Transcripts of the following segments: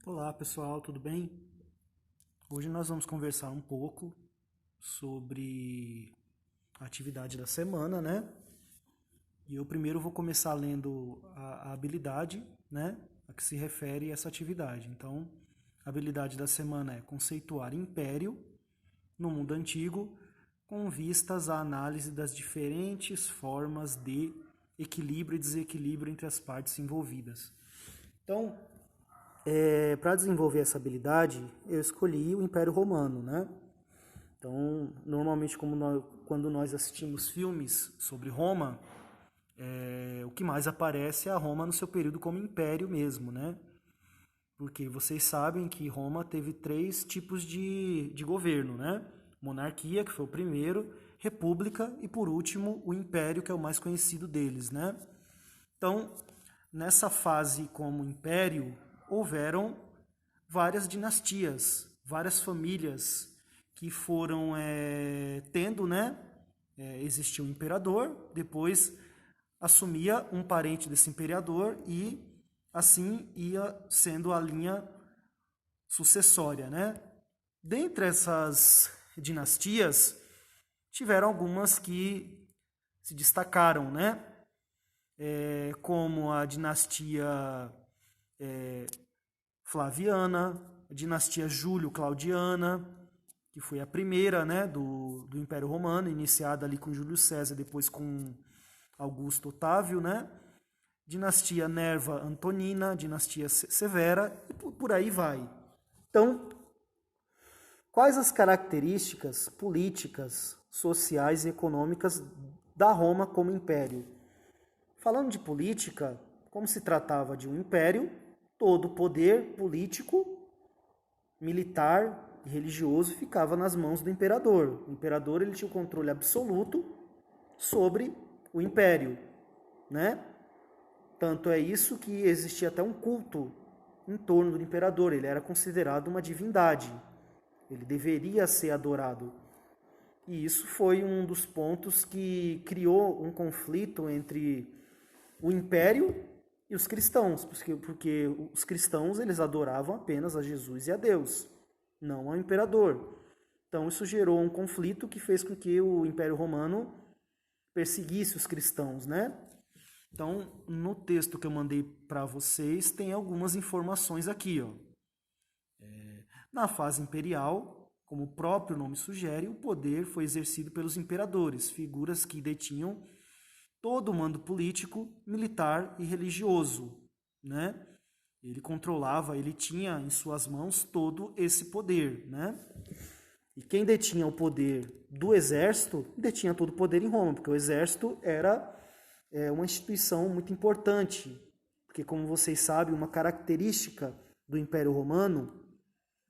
Olá pessoal, tudo bem? Hoje nós vamos conversar um pouco sobre a atividade da semana, né? E eu primeiro vou começar lendo a habilidade, né? A que se refere a essa atividade. Então, a habilidade da semana é conceituar império no mundo antigo com vistas à análise das diferentes formas de equilíbrio e desequilíbrio entre as partes envolvidas. Então, para desenvolver essa habilidade, eu escolhi o Império Romano, né? Então, normalmente, quando nós assistimos filmes sobre Roma, o que mais aparece é a Roma no seu período como império mesmo, né? Porque vocês sabem que Roma teve três tipos de governo, né? Monarquia, que foi o primeiro, república e, por último, o império, que é o mais conhecido deles, né? Então, nessa fase como império, houveram várias dinastias, várias famílias que foram tendo, né? Existia um imperador, depois assumia um parente desse imperador e assim ia sendo a linha sucessória, né? Dentre essas dinastias, tiveram algumas que se destacaram, né? Como a dinastia Flaviana, a dinastia Júlio-Claudiana, que foi a primeira, né, do Império Romano, iniciada ali com Júlio César, depois com Augusto Otávio, né? Dinastia Nerva Antonina, dinastia Severa, e por aí vai. Então, quais as características políticas, sociais e econômicas da Roma como império? Falando de política, como se tratava de um império, todo o poder político, militar e religioso ficava nas mãos do imperador. O imperador ele tinha o controle absoluto sobre o império, né? Tanto é isso que existia até um culto em torno do imperador. Ele era considerado uma divindade. Ele deveria ser adorado. E isso foi um dos pontos que criou um conflito entre o império e os cristãos, porque os cristãos eles adoravam apenas a Jesus e a Deus, não ao imperador. Então isso gerou um conflito que fez com que o Império Romano perseguisse os cristãos, né? Então, no texto que eu mandei para vocês, tem algumas informações aqui, ó. Na fase imperial, como o próprio nome sugere, o poder foi exercido pelos imperadores, figuras que detinham todo o mando político, militar e religioso, né? Ele controlava, ele tinha em suas mãos todo esse poder, né? E quem detinha o poder do exército, detinha todo o poder em Roma, porque o exército era uma instituição muito importante, porque como vocês sabem, uma característica do Império Romano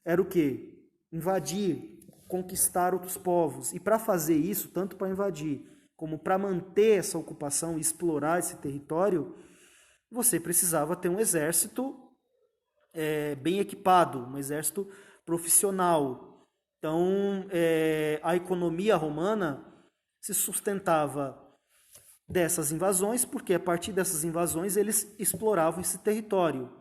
era o quê? Invadir, conquistar outros povos. E para fazer isso, tanto para invadir como para manter essa ocupação e explorar esse território, você precisava ter um exército bem equipado, um exército profissional. Então, a economia romana se sustentava dessas invasões, porque a partir dessas invasões eles exploravam esse território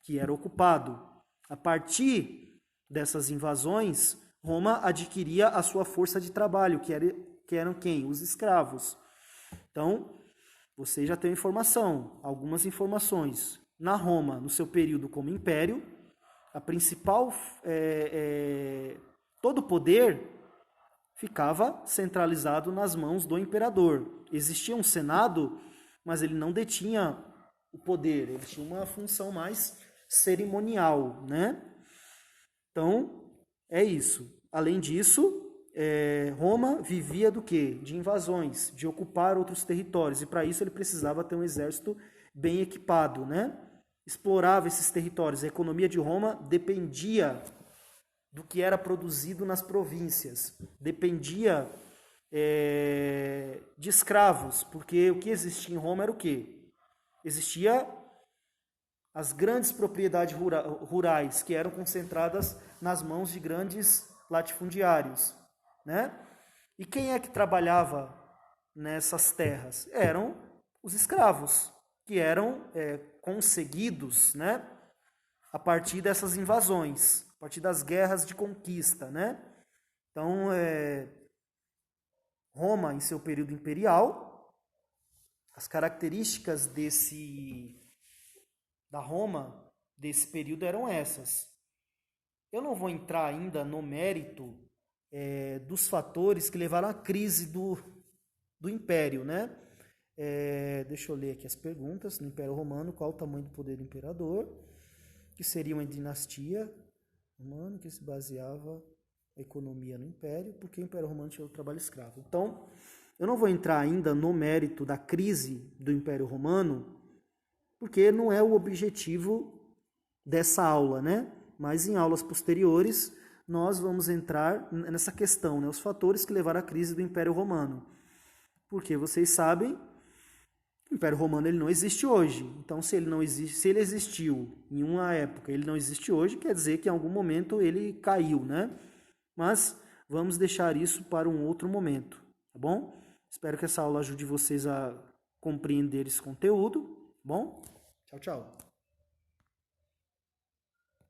que era ocupado. A partir dessas invasões, Roma adquiria a sua força de trabalho, que eram quem? Os escravos. Então, você já tem informação, algumas informações. Na Roma, no seu período como império, a principal, todo o poder ficava centralizado nas mãos do imperador. Existia um senado, mas ele não detinha o poder, ele tinha uma função mais cerimonial, né? Então, é isso. Além disso, Roma vivia do quê? De invasões, de ocupar outros territórios, e para isso ele precisava ter um exército bem equipado, né? Explorava esses territórios. A economia de Roma dependia do que era produzido nas províncias, dependia de escravos, porque o que existia em Roma era o quê? Existia as grandes propriedades rurais que eram concentradas nas mãos de grandes latifundiários, né? E quem é que trabalhava nessas terras? Eram os escravos, que eram conseguidos, né? a partir dessas invasões, a partir das guerras de conquista, né? Então, Roma, em seu período imperial, as características da Roma desse período eram essas. Eu não vou entrar ainda no mérito dos fatores que levaram à crise do Império, né? Deixa eu ler aqui as perguntas. No Império Romano, qual o tamanho do poder do imperador? Que seria uma dinastia romana que se baseava a economia no Império, porque o Império Romano tinha o trabalho escravo. Então, eu não vou entrar ainda no mérito da crise do Império Romano, porque não é o objetivo dessa aula, né? Mas em aulas posteriores nós vamos entrar nessa questão, né? Os fatores que levaram à crise do Império Romano. Porque vocês sabem, o Império Romano ele não existe hoje. Então, se ele não existe, se ele existiu em uma época, ele não existe hoje, quer dizer que em algum momento ele caiu, né? Mas vamos deixar isso para um outro momento, tá bom? Espero que essa aula ajude vocês a compreender esse conteúdo, tá bom? Tchau, tchau.